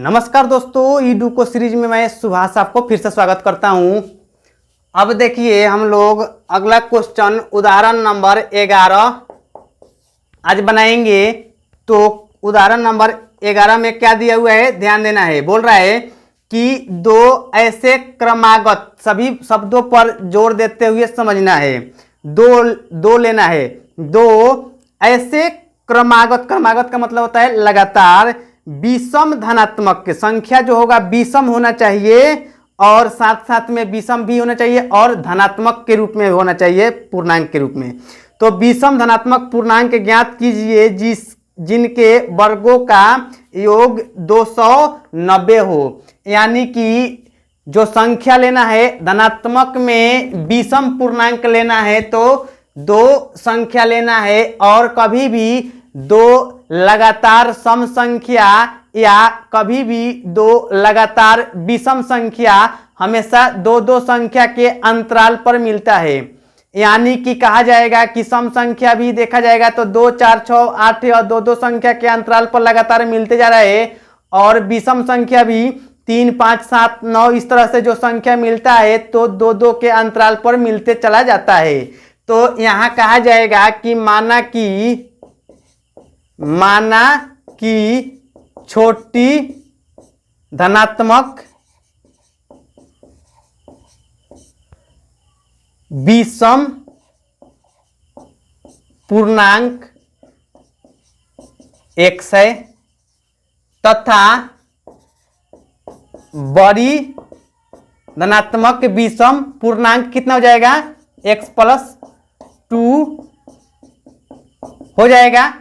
नमस्कार दोस्तों, ईडुको सीरीज में मैं सुभाष आपको फिर से स्वागत करता हूं। अब देखिए हम लोग अगला क्वेश्चन उदाहरण नंबर 11 आज बनाएंगे। तो उदाहरण नंबर 11 में क्या दिया हुआ है ध्यान देना है। बोल रहा है कि दो ऐसे क्रमागत, सभी शब्दों पर जोर देते हुए समझना है। दो लेना है। दो ऐसे क्रमागत का मतलब होता है लगातार विषम धनात्मक के संख्या जो होगा विषम होना चाहिए और साथ साथ में विषम भी होना चाहिए और धनात्मक के रूप में होना चाहिए, पूर्णांक के रूप में। तो विषम धनात्मक पूर्णांक ज्ञात कीजिए जिनके वर्गों का योग 290 हो। यानी कि जो संख्या लेना है धनात्मक में विषम पूर्णांक लेना है तो दो संख्या लेना है और कभी भी दो लगातार सम संख्या या कभी भी दो लगातार विषम संख्या हमेशा दो दो संख्या के अंतराल पर मिलता है। यानी कि कहा जाएगा कि सम संख्या भी देखा जाएगा तो 2, 4, 6, 8 और दो दो संख्या के अंतराल पर लगातार मिलते जा रहा है और विषम संख्या भी 3, 5, 7, 9 इस तरह से जो संख्या मिलता है तो दो दो के अंतराल पर मिलते चला जाता है। तो यहां कहा जाएगा कि माना कि छोटी धनात्मक विषम पूर्णांक x है तथा बड़ी धनात्मक विषम पूर्णांक कितना हो जाएगा x प्लस 2 हो जाएगा।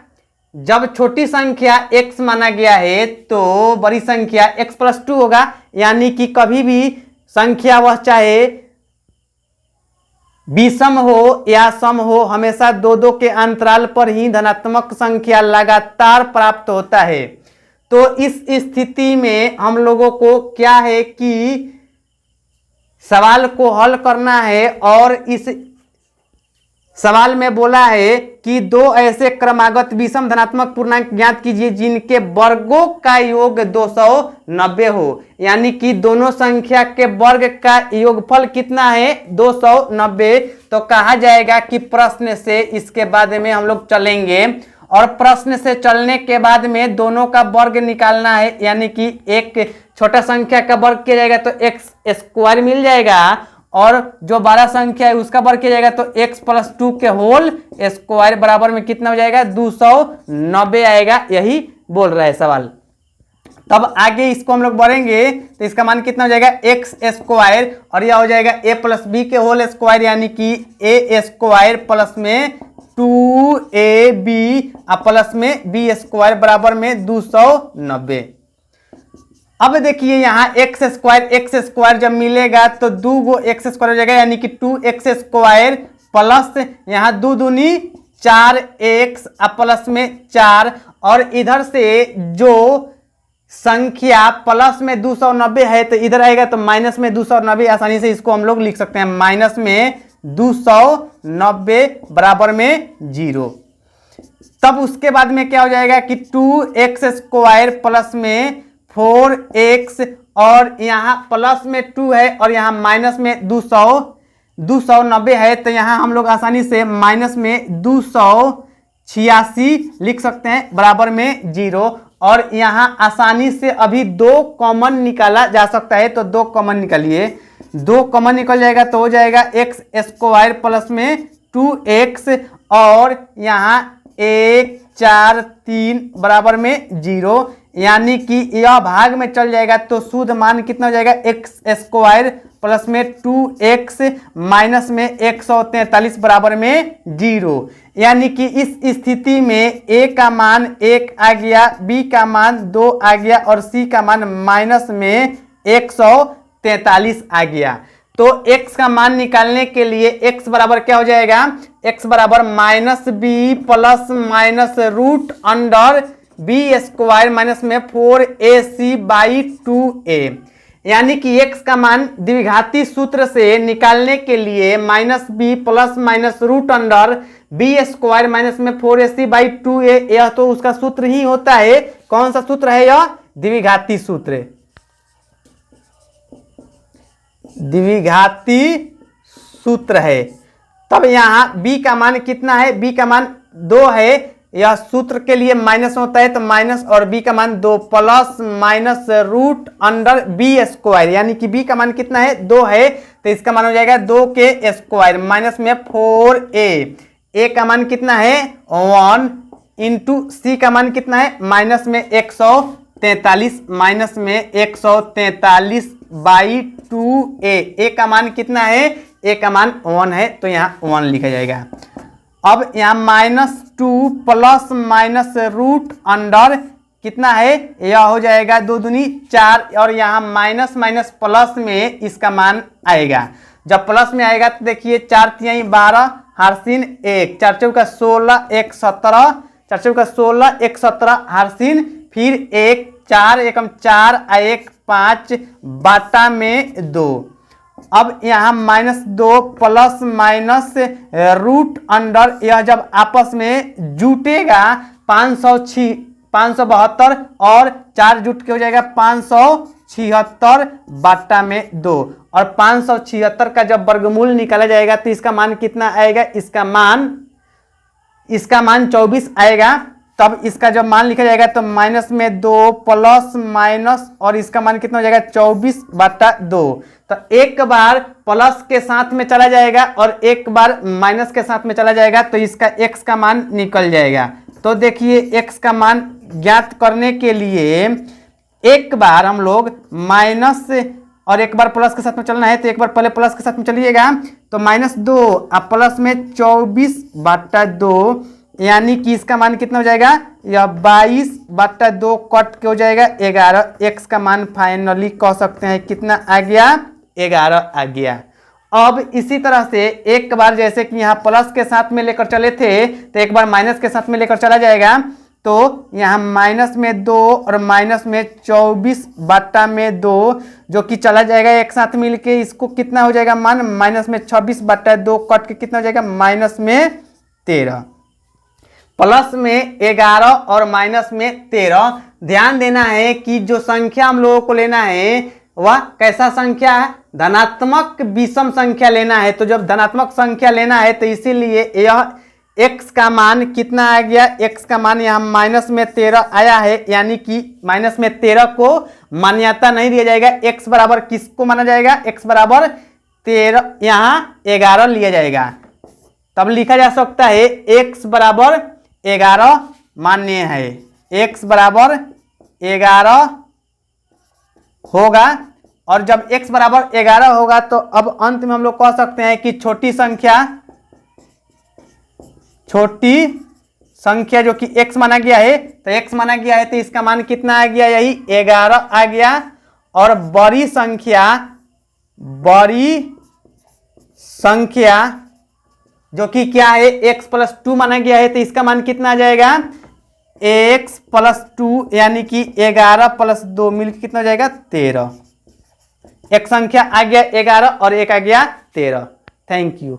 जब छोटी संख्या x माना गया है तो बड़ी संख्या x प्लस 2 होगा। यानी कि कभी भी संख्या वह चाहे विषम हो या सम हो हमेशा दो दो के अंतराल पर ही धनात्मक संख्या लगातार प्राप्त होता है। तो इस स्थिति में हम लोगों को क्या है कि सवाल को हल करना है और इस सवाल में बोला है कि दो ऐसे क्रमागत विषम धनात्मक पूर्णांक ज्ञात कीजिए जिनके वर्गों का योग 290 हो। यानी कि दोनों संख्या के वर्ग का योगफल कितना है 290। तो कहा जाएगा कि प्रश्न से इसके बाद में हम लोग चलेंगे और प्रश्न से चलने के बाद में दोनों का वर्ग निकालना है। यानी कि एक छोटा संख्या का वर्ग किया जाएगा तो एक्स स्क्वायर मिल जाएगा और जो बड़ा संख्या है उसका वर्ग किया जाएगा तो x प्लस 2 के होल स्क्वायर बराबर में कितना हो जाएगा 290 आएगा। यही बोल रहा है सवाल। तब आगे इसको हम लोग बढ़ेंगे तो इसका मान कितना हो जाएगा x स्क्वायर और यह हो जाएगा a प्लस बी के होल स्क्वायर। यानी कि a स्क्वायर प्लस में 2ab प्लस में b स्क्वायर बराबर में 290। अब देखिए यहाँ x स्क्वायर जब मिलेगा तो दो गो x स्क्वायर हो जाएगा। यानी कि 2x स्क्वायर प्लस यहाँ 2 दूनी 4x प्लस में 4 और इधर से जो संख्या प्लस में 290 है तो इधर आएगा तो माइनस में 290। आसानी से इसको हम लोग लिख सकते हैं माइनस में 290 बराबर में 0। तब उसके बाद में क्या हो जाएगा कि 2x स्क्वायर प्लस में 4x और यहाँ प्लस में 2 है और यहाँ माइनस में 290 है तो यहाँ हम लोग आसानी से माइनस में 286 लिख सकते हैं बराबर में 0। और यहाँ आसानी से अभी 2 कॉमन निकाला जा सकता है तो 2 कॉमन निकालिए। 2 कॉमन निकल जाएगा तो हो जाएगा x स्क्वायर प्लस में 2x और यहाँ 1, 4, 3 बराबर में 0। यानी कि यह भाग में चल जाएगा तो शुद्ध मान कितना हो जाएगा x स्क्वायर प्लस में 2x माइनस में 143 बराबर में 0। यानी कि इस स्थिति में a का मान 1 आ गया, b का मान 2 आ गया और c का मान माइनस में 143 आ गया। तो x का मान निकालने के लिए x बराबर क्या हो जाएगा x बराबर minus B plus minus root under B square minus में 4ac बाई 2a। यानी कि x का मान द्विघाती सूत्र से निकालने के लिए minus B plus minus root under B square minus में 4ac बाई 2a, यह तो उसका सूत्र ही होता है। कौन सा सूत्र है यह? द्विघाती सूत्र, द्विघाती सूत्र है। तब यहाँ b का मान कितना है, b का मान 2 है। यह सूत्र के लिए माइनस होता है तो माइनस और b का मान 2 plus minus root under B square, यानी कि b का मान कितना है 2 है तो इसका मान हो जाएगा 2 के स्क्वायर माइनस में 4a। a का मान कितना है 1 इंटू c का मान कितना है माइनस में 143 माइनस में 143 बाई 2a। a का मान कितना है, a का मान 1 है तो यहाँ 1 लिखा जाएगा। अब यहाँ -2 प्लस माइनस रूट अंडर कितना है, यह हो जाएगा 2 दूनी 4 और यहाँ माइनस माइनस प्लस में इसका मान आएगा। जब प्लस में आएगा तो देखिए 4 तिहाई 12 हारसीन 1, 4 चौका 16 1 17, 4 चौका 16 1 17 हारसीन फिर 1 4 एकम 4 1 5 बाटा में 2। अब यहाँ -2 प्लस माइनस रूट अंडर, यह जब आपस में जुटेगा 572 और 4 जुट के हो जाएगा 576 बाटा में 2 और 576 का जब वर्गमूल निकाला जाएगा तो इसका मान कितना आएगा, इसका मान 24 आएगा। तब इसका जब मान लिखा जाएगा तो माइनस में 2 प्लस माइनस और इसका मान कितना हो जाएगा 24 बटा 2। तो एक बार प्लस के साथ में चला जाएगा और एक बार माइनस के साथ में चला जाएगा तो इसका x का मान निकल जाएगा। तो देखिए x का मान ज्ञात करने के लिए एक बार हम लोग माइनस और एक बार प्लस के साथ में चलना है तो एक बार पहले प्लस के साथ में चलिएगा तो -2 अब प्लस में 24 बटा 2 यानी कि इसका मान कितना हो जाएगा, यह 22 बटा 2 कट के हो जाएगा 11। x का मान फाइनली कह सकते हैं कितना आ गया, 11 आ गया। अब इसी तरह से एक बार जैसे कि यहाँ प्लस के साथ में लेकर चले थे तो एक बार माइनस के साथ में लेकर चला जाएगा तो यहाँ माइनस में 2 और माइनस में 24 बटा में 2 जो कि चला जाएगा एक साथ मिलके, इसको कितना हो जाएगा मान माइनस में 26 बटा 2 कट के कितना हो जाएगा माइनस में 13। प्लस में 11 और माइनस में 13। ध्यान देना है कि जो संख्या हम लोगों को लेना है वह कैसा संख्या है, धनात्मक विषम संख्या लेना है। तो जब धनात्मक संख्या लेना है तो इसीलिए यह x का मान कितना आ गया, x का मान यहाँ माइनस में 13 आया है, यानी कि माइनस में 13 को मान्यता नहीं दिया जाएगा। x बराबर किसको माना जाएगा, x बराबर 13 यहाँ 11 लिया जाएगा। तब लिखा जा सकता है x बराबर 11 मान्य है, x बराबर 11 होगा। और जब x बराबर 11 होगा तो अब अंत में हम लोग कह सकते हैं कि छोटी संख्या जो कि x माना गया है तो x माना गया है तो इसका मान कितना आ गया, यही 11 आ गया। और बड़ी संख्या जो कि क्या है x प्लस 2 माना गया है तो इसका मान कितना आ जाएगा, x प्लस 2 यानी कि 11 प्लस 2 मिलकर कितना हो जाएगा 13। एक संख्या आ गया 11 और एक आ गया 13। Thank you.